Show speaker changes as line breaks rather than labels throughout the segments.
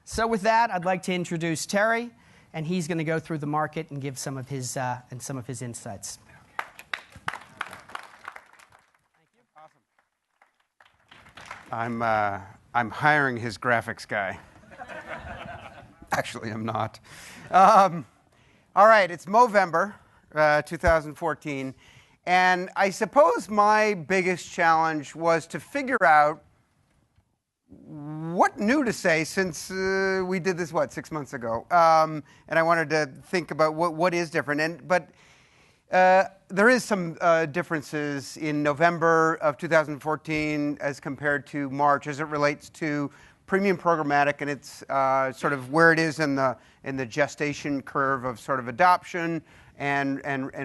So with that, I'd like to introduce Terry, and he's going to go through the market and give some of his insights.
I'm hiring his graphics guy. Actually, I'm not. All right, it's Movember 2014, and I suppose my biggest challenge was to figure out what new to say since we did this, 6 months ago? And I wanted to think about what is different. But there is some differences in November of 2014 as compared to March as it relates to premium programmatic, and it's sort of where it is in the gestation curve of sort of adoption and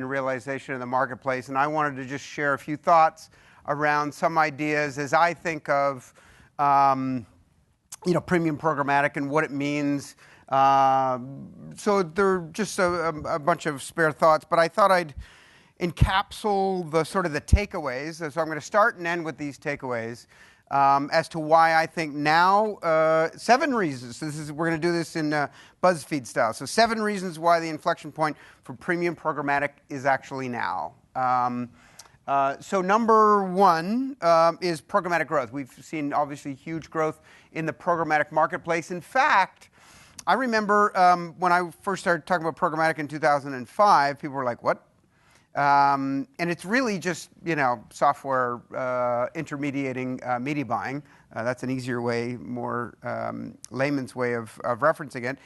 realization in the marketplace. And I wanted to just share a few thoughts around some ideas as I think of premium programmatic and what it means. So they're just a bunch of spare thoughts, but I thought I'd encapsulate the sort of the takeaways. So I'm going to start and end with these takeaways as to why I think now 7 reasons. So we're going to do this in BuzzFeed style. So 7 reasons why the inflection point for premium programmatic is actually now. So number 1 is programmatic growth. We've seen obviously huge growth in the programmatic marketplace. In fact, I remember when I first started talking about programmatic in 2005, people were like, what? And it's really just, software intermediating media buying. That's an easier way, more layman's way of referencing it.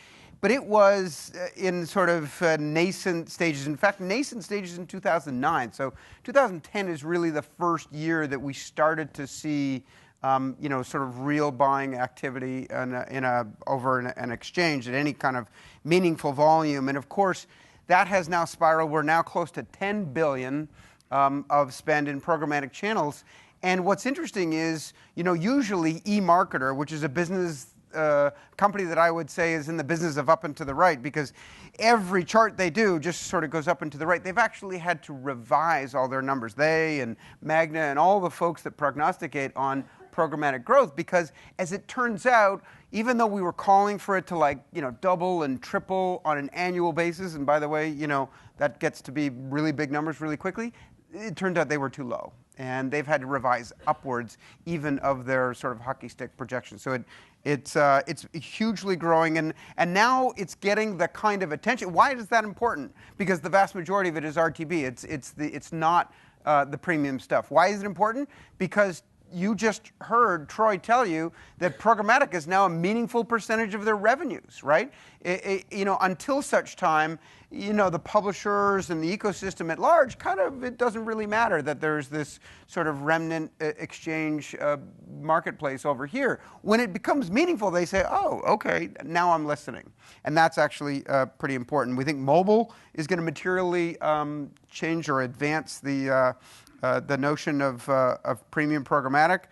But it was in sort of nascent stages. In fact, nascent stages in 2009. So 2010 is really the first year that we started to see, sort of real buying activity over an exchange at any kind of meaningful volume. And of course, that has now spiraled. We're now close to $10 billion of spend in programmatic channels. And what's interesting is, usually eMarketer, which is a business company that I would say is in the business of up and to the right, because every chart they do just sort of goes up and to the right. They've actually had to revise all their numbers. They and Magna and all the folks that prognosticate on programmatic growth, because as it turns out, even though we were calling for it to double and triple on an annual basis, and by the way, that gets to be really big numbers really quickly, it turned out they were too low. And they've had to revise upwards even of their sort of hockey stick projections. So it's hugely growing, and now it's getting the kind of attention. Why is that important? Because the vast majority of it is RTB. It's not the premium stuff. Why is it important? Because you just heard Troy tell you that programmatic is now a meaningful percentage of their revenues, right? Until such time, the publishers and the ecosystem at large, it doesn't really matter that there's this sort of remnant exchange marketplace over here. When it becomes meaningful, they say, oh, okay, now I'm listening. And that's actually pretty important. We think mobile is going to materially change or advance the notion of premium programmatic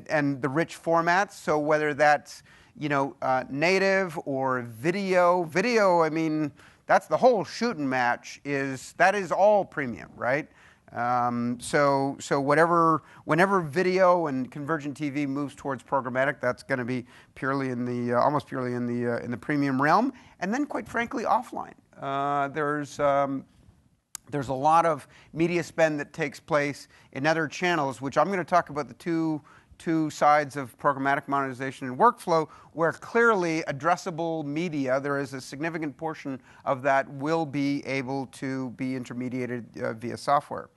and the rich formats. So whether that's native or video, I mean, that's the whole shooting match. That is all premium, right? So whenever video and convergent TV moves towards programmatic, that's going to be almost purely in the premium realm. And then, quite frankly, offline. There's a lot of media spend that takes place in other channels, which I'm going to talk about the two sides of programmatic monetization and workflow, where clearly addressable media, there is a significant portion of that will be able to be intermediated via software.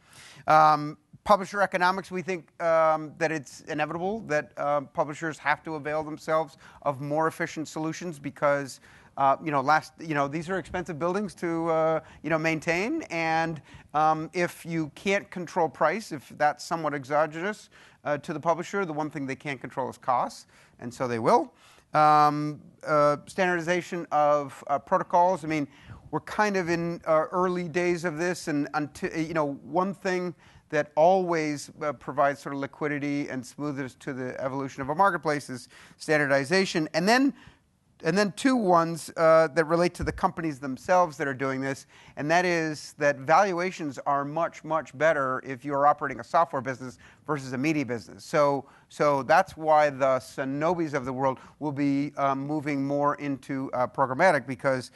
Publisher economics, we think that it's inevitable that publishers have to avail themselves of more efficient solutions because these are expensive buildings to maintain, and if you can't control price, if that's somewhat exogenous to the publisher, the one thing they can't control is costs, and so they will. Standardization of protocols. I mean, we're kind of in early days of this, and one thing that always provides sort of liquidity and smoothness to the evolution of a marketplace is standardization, and then two ones that relate to the companies themselves that are doing this, and that is that valuations are much, much better if you're operating a software business versus a media business. So that's why the Sonobis of the world will be moving more into programmatic, because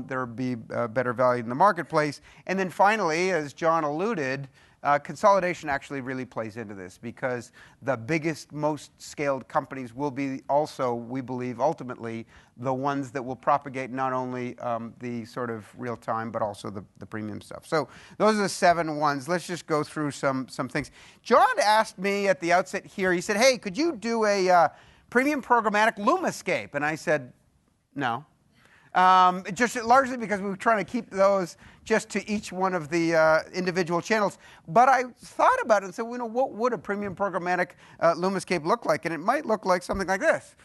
there will be better value in the marketplace. And then finally, as John alluded, consolidation actually really plays into this, because the biggest, most scaled companies will be also, we believe, ultimately the ones that will propagate not only the sort of real time, but also the premium stuff. So those are the 7 ones. Let's just go through some things. John asked me at the outset here, he said, hey, could you do a premium programmatic LUMAscape? And I said, no. Just largely because we were trying to keep those just to each one of the individual channels. But I thought about it and said, well, what would a premium programmatic LUMAscape look like? And it might look like something like this,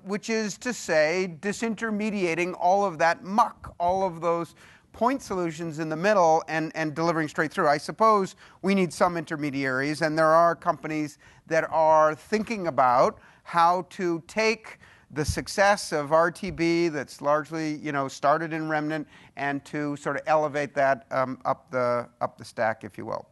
which is to say disintermediating all of that muck, all of those point solutions in the middle and delivering straight through. I suppose we need some intermediaries, and there are companies that are thinking about how to take the success of RTB that's largely, started in remnant, and to sort of elevate that up the stack, if you will.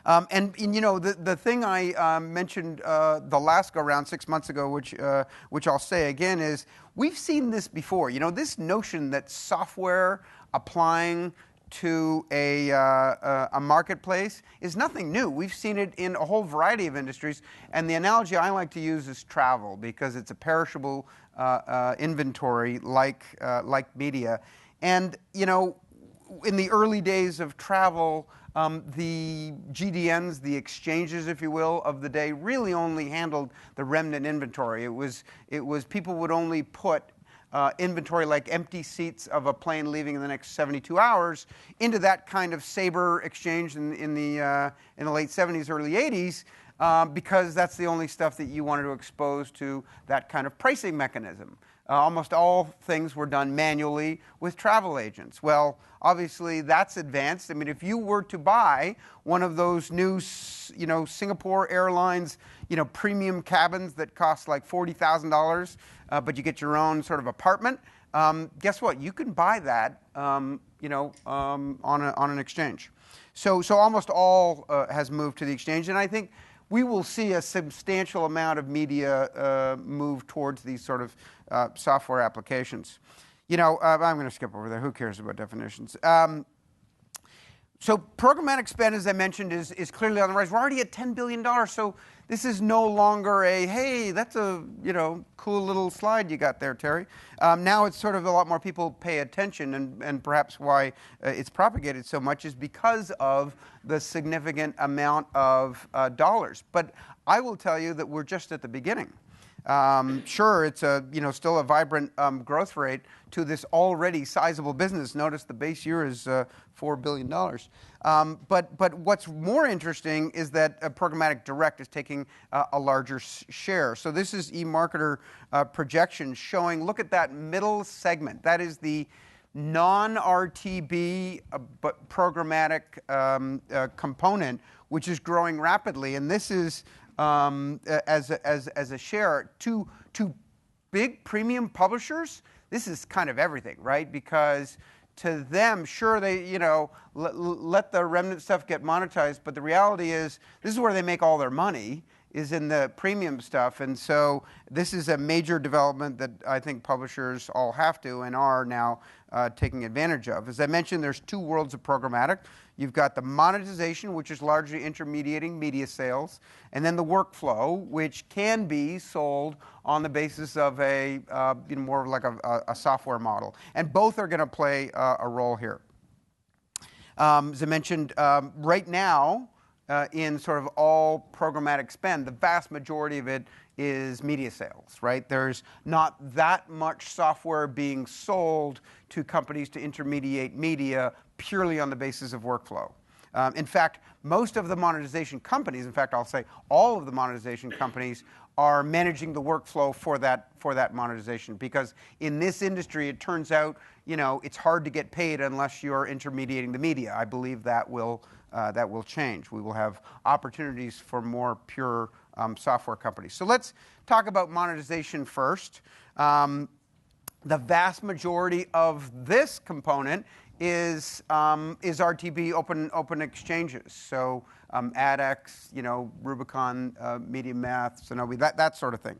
The thing I mentioned the last go round 6 months ago, which I'll say again, is we've seen this before. This notion that software applying to a marketplace is nothing new. We've seen it in a whole variety of industries, and the analogy I like to use is travel, because it's a perishable inventory like media. And in the early days of travel, the GDNs, the exchanges, if you will, of the day really only handled the remnant inventory. It was people would only put inventory like empty seats of a plane leaving in the next 72 hours into that kind of Sabre exchange in the late 70s, early 80s, because that's the only stuff that you wanted to expose to that kind of pricing mechanism. Almost all things were done manually with travel agents. Well, obviously that's advanced. I mean, if you were to buy one of those new, Singapore Airlines, premium cabins that cost like $40,000, but you get your own sort of apartment, guess what? You can buy that, on an exchange. So almost all has moved to the exchange, and I think we will see a substantial amount of media move towards these sort of software applications. I'm going to skip over there. Who cares about definitions? So programmatic spend, as I mentioned, is clearly on the rise. We're already at $10 billion, so this is no longer hey, that's a cool little slide you got there, Terry. Now it's sort of a lot more people pay attention, and perhaps why it's propagated so much is because of the significant amount of dollars. But I will tell you that we're just at the beginning. Sure, it's still a vibrant growth rate to this already sizable business. Notice the base year is $4 billion. But what's more interesting is that programmatic direct is taking a larger share. So this is eMarketer projection showing, look at that middle segment. That is the non-RTB but programmatic component, which is growing rapidly. And this is as a share to big premium publishers. This is kind of everything, right? Because to them, sure, they let the remnant stuff get monetized, but the reality is this is where they make all their money, is in the premium stuff. And so this is a major development that I think publishers all have to and are now taking advantage of. As I mentioned, there's 2 worlds of programmatic. You've got the monetization, which is largely intermediating media sales, and then the workflow, which can be sold on the basis of a more like a software model. And both are going to play a role here. As I mentioned, right now, in sort of all programmatic spend, the vast majority of it is media sales, right? There's not that much software being sold to companies to intermediate media purely on the basis of workflow. In fact, most of the monetization companies, in fact, I'll say all of the monetization companies are managing the workflow for that monetization, because in this industry, it turns out, it's hard to get paid unless you're intermediating the media. I believe that will change. We will have opportunities for more pure software companies. So let's talk about monetization first. The vast majority of this component is RTB open exchanges. So ADX, Rubicon, MediaMath, Sonobi, that sort of thing.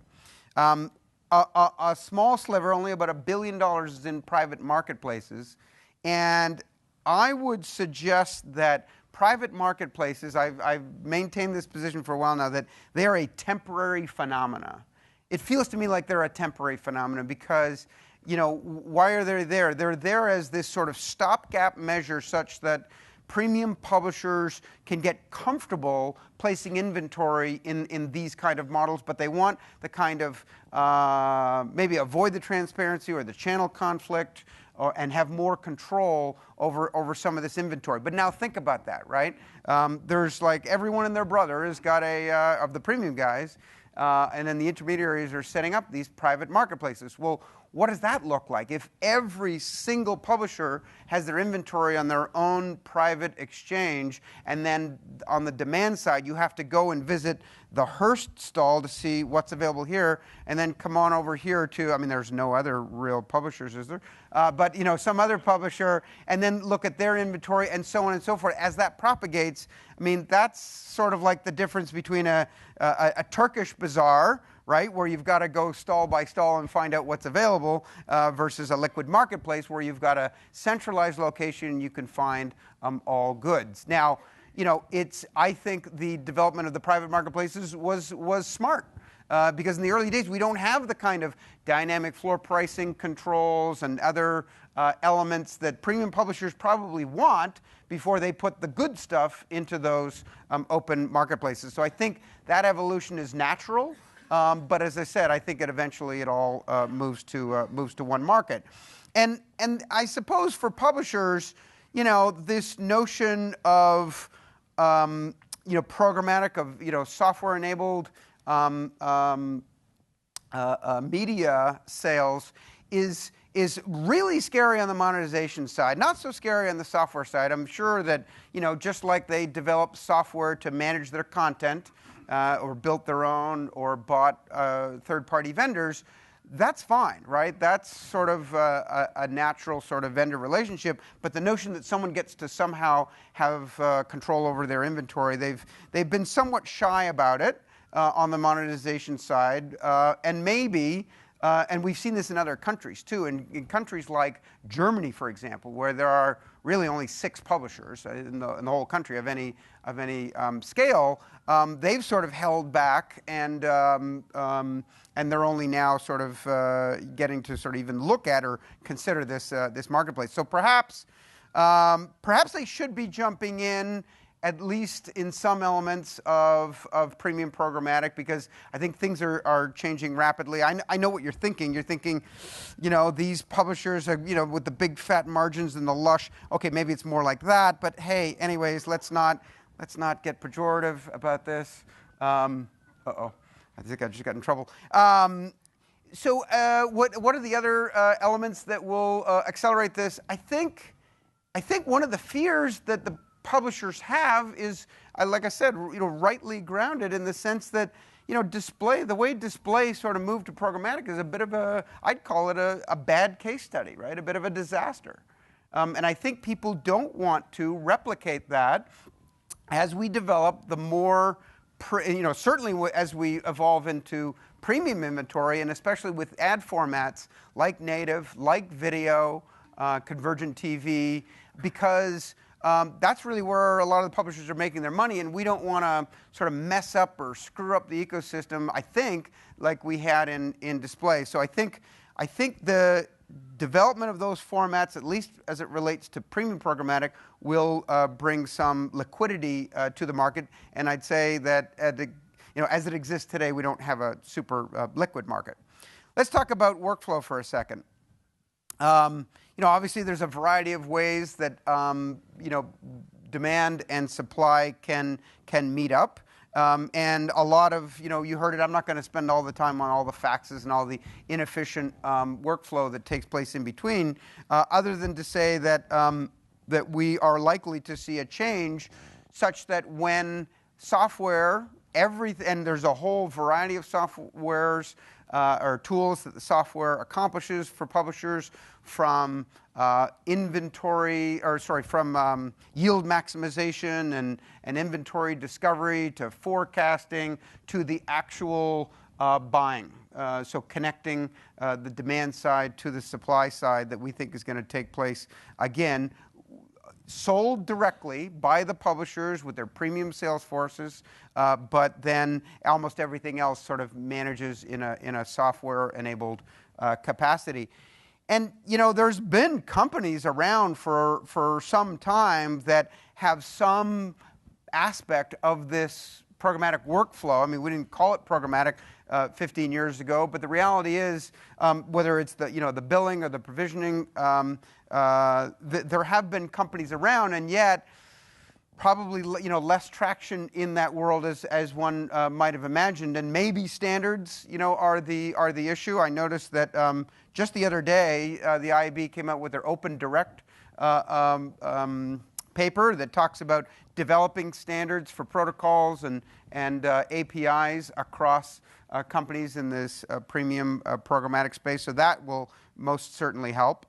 A small sliver, only about $1 billion, is in private marketplaces, and I would suggest that private marketplaces, I've maintained this position for a while now, that they are a temporary phenomena. It feels to me like they're a temporary phenomenon because, why are they there? They're there as this sort of stopgap measure such that premium publishers can get comfortable placing inventory in these kind of models, but they want the kind of, maybe avoid the transparency or the channel conflict, and have more control over some of this inventory. But now think about that, right? There's like everyone and their brother has got of the premium guys, and then the intermediaries are setting up these private marketplaces. Well, what does that look like? If every single publisher has their inventory on their own private exchange, and then on the demand side, you have to go and visit the Hearst stall to see what's available here, and then come on over here to, there's no other real publishers, is there? But, some other publisher, and then look at their inventory, and so on and so forth. As that propagates, that's sort of like the difference between a Turkish bazaar, right, where you've got to go stall by stall and find out what's available, versus a liquid marketplace where you've got a centralized location and you can find all goods. Now, I think the development of the private marketplaces was smart. Because in the early days, we don't have the kind of dynamic floor pricing controls and other elements that premium publishers probably want before they put the good stuff into those open marketplaces. So I think that evolution is natural. But as I said, I think it all moves to one market. And I suppose for publishers, this notion of programmatic, of software-enabled media sales is really scary on the monetization side, not so scary on the software side. I'm sure that, just like they developed software to manage their content, or built their own, or bought third-party vendors, that's fine, right? That's sort of a natural sort of vendor relationship. But the notion that someone gets to somehow have control over their inventory, they've been somewhat shy about it on the monetization side, and maybe. And we've seen this in other countries too. In countries like Germany, for example, where there are really only 6 publishers in the whole country of any scale, they've sort of held back, and they're only now sort of getting to sort of even look at or consider this marketplace. So perhaps they should be jumping in, at least in some elements of premium programmatic, because I think things are changing rapidly. I know what you're thinking. You're thinking, these publishers are, with the big fat margins and the lush. Okay, maybe it's more like that. But hey, anyways, let's not get pejorative about this. Uh-oh, I think I just got in trouble. So what are the other elements that will accelerate this? I think one of the fears that the publishers have is, like I said, rightly grounded in the sense that, the way display sort of moved to programmatic is a bit of I'd call it a bad case study, right? A bit of a disaster. And I think people don't want to replicate that as we develop the more, certainly as we evolve into premium inventory, and especially with ad formats like native, like video, convergent TV, because that's really where a lot of the publishers are making their money, and we don't want to sort of mess up or screw up the ecosystem, I think, like we had in display. So I think the development of those formats, at least as it relates to premium programmatic, will bring some liquidity to the market. And I'd say that as it exists today, we don't have a super liquid market. Let's talk about workflow for a second. Obviously there's a variety of ways that demand and supply can meet up, and a lot of you heard it. I'm not going to spend all the time on all the faxes and all the inefficient workflow that takes place in between, other than to say that that we are likely to see a change such that when software and there's a whole variety of softwares or tools that the software accomplishes for publishers, from from yield maximization and inventory discovery to forecasting to the actual buying. So connecting the demand side to the supply side that we think is going to take place, again, sold directly by the publishers with their premium sales forces, but then almost everything else sort of manages in a software-enabled capacity. And there's been companies around for some time that have some aspect of this programmatic workflow. I mean, we didn't call it programmatic 15 years ago, but the reality is, whether it's the billing or the provisioning, there have been companies around, and yet probably less traction in that world as one might have imagined. And maybe standards are the issue. I noticed that just the other day the IAB came out with their Open Direct paper that talks about developing standards for protocols and APIs across companies in this premium programmatic space. So that will most certainly help.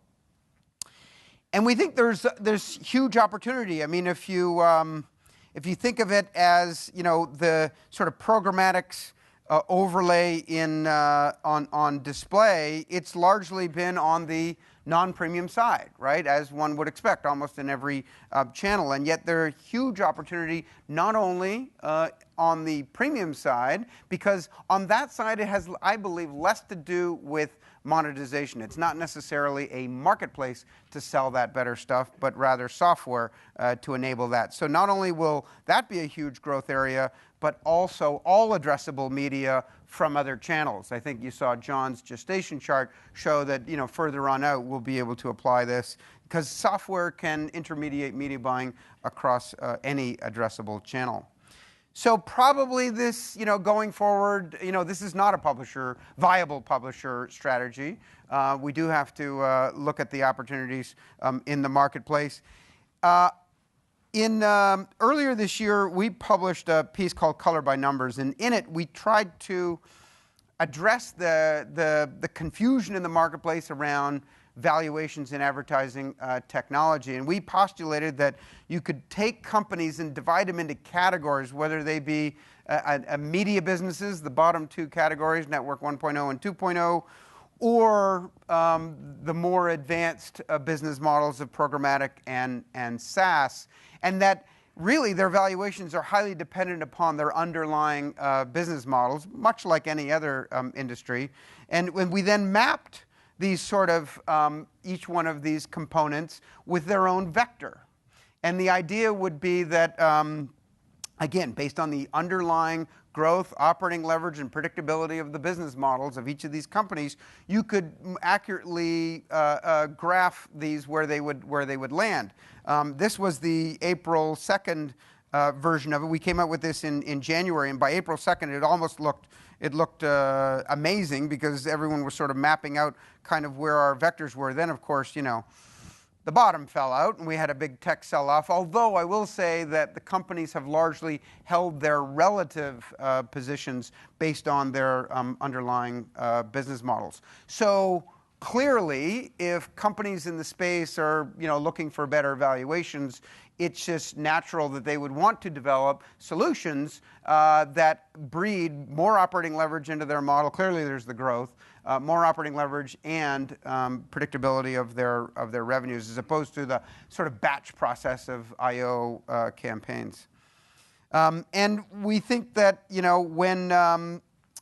And we think there's huge opportunity. I mean, if you think of it as the sort of programmatic's overlay on display, it's largely been on the non-premium side, right? As one would expect, almost in every channel. And yet there's huge opportunity not only on the premium side, because on that side it has, I believe, less to do with monetization. It's not necessarily a marketplace to sell that better stuff, but rather software to enable that. So not only will that be a huge growth area, but also all addressable media from other channels. I think you saw John's gestation chart show that further on out we'll be able to apply this, because software can intermediate media buying across any addressable channel. So probably this, going forward, this is not a viable publisher strategy. We do have to look at the opportunities in the marketplace. Earlier this year, we published a piece called Color by Numbers, and in it we tried to address the confusion in the marketplace around valuations in advertising technology. And we postulated that you could take companies and divide them into categories, whether they be media businesses, the bottom two categories, Network 1.0 and 2.0, or the more advanced business models of programmatic and SaaS, and that really their valuations are highly dependent upon their underlying business models, much like any other industry. And when we then mapped these sort of, each one of these components with their own vector. And the idea would be that, again, based on the underlying growth, operating leverage, and predictability of the business models of each of these companies, you could accurately graph these where they would land. This was the April 2nd version of it. We came out with this in January, and by April 2nd, it almost looked amazing, because everyone was sort of mapping out kind of where our vectors were. Then, of course, the bottom fell out, and we had a big tech sell-off, although I will say that the companies have largely held their relative positions based on their underlying business models. So clearly, if companies in the space are looking for better valuations, it's just natural that they would want to develop solutions that breed more operating leverage into their model. Clearly, there's the growth, more operating leverage, and predictability of their revenues, as opposed to the sort of batch process of I/O campaigns. And we think that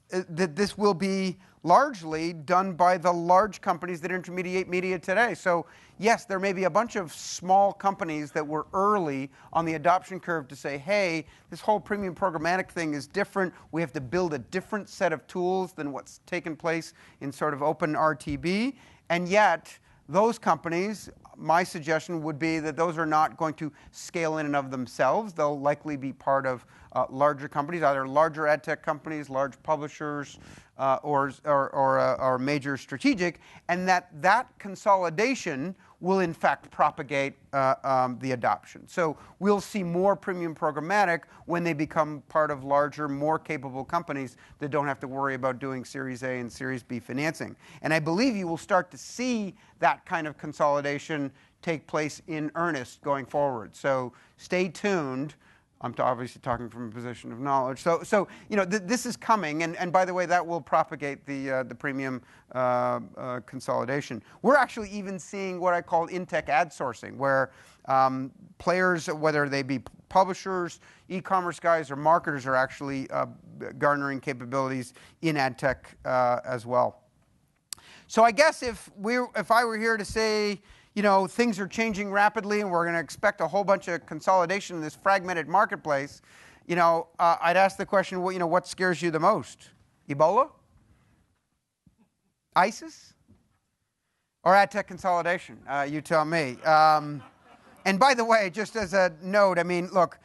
that this will be largely done by the large companies that intermediate media today. So yes, there may be a bunch of small companies that were early on the adoption curve to say, hey, this whole premium programmatic thing is different. We have to build a different set of tools than what's taken place in sort of open RTB. And yet, those companies, my suggestion would be that those are not going to scale in and of themselves. They'll likely be part of larger companies, either larger ad tech companies, large publishers, or major strategic, and that consolidation will in fact propagate the adoption. So we'll see more premium programmatic when they become part of larger, more capable companies that don't have to worry about doing Series A and Series B financing. And I believe you will start to see that kind of consolidation take place in earnest going forward. So stay tuned. I'm obviously talking from a position of knowledge. So you know, this is coming, and by the way, that will propagate the premium consolidation. We're actually even seeing what I call in-tech ad sourcing, where players, whether they be publishers, e-commerce guys, or marketers, are actually garnering capabilities in ad tech as well. So I guess if I were here to say, you know, things are changing rapidly and we're going to expect a whole bunch of consolidation in this fragmented marketplace, you know, I'd ask the question, well, you know, what scares you the most? Ebola? ISIS? Or ad tech consolidation? You tell me. And by the way, just as a note, I mean, look,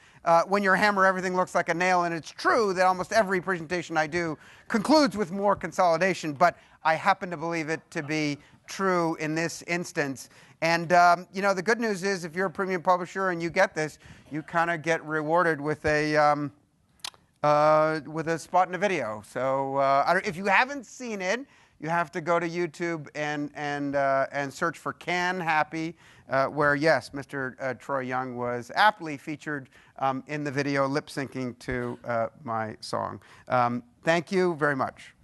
when you're a hammer, everything looks like a nail, and it's true that almost every presentation I do concludes with more consolidation, but I happen to believe it to be true in this instance. And you know, the good news is, if you're a premium publisher and you get this, you kind of get rewarded with a spot in a video. So if you haven't seen it, you have to go to YouTube and search for Can Happy, where, yes, Mr. Troy Young was aptly featured in the video, lip syncing to my song. Thank you very much.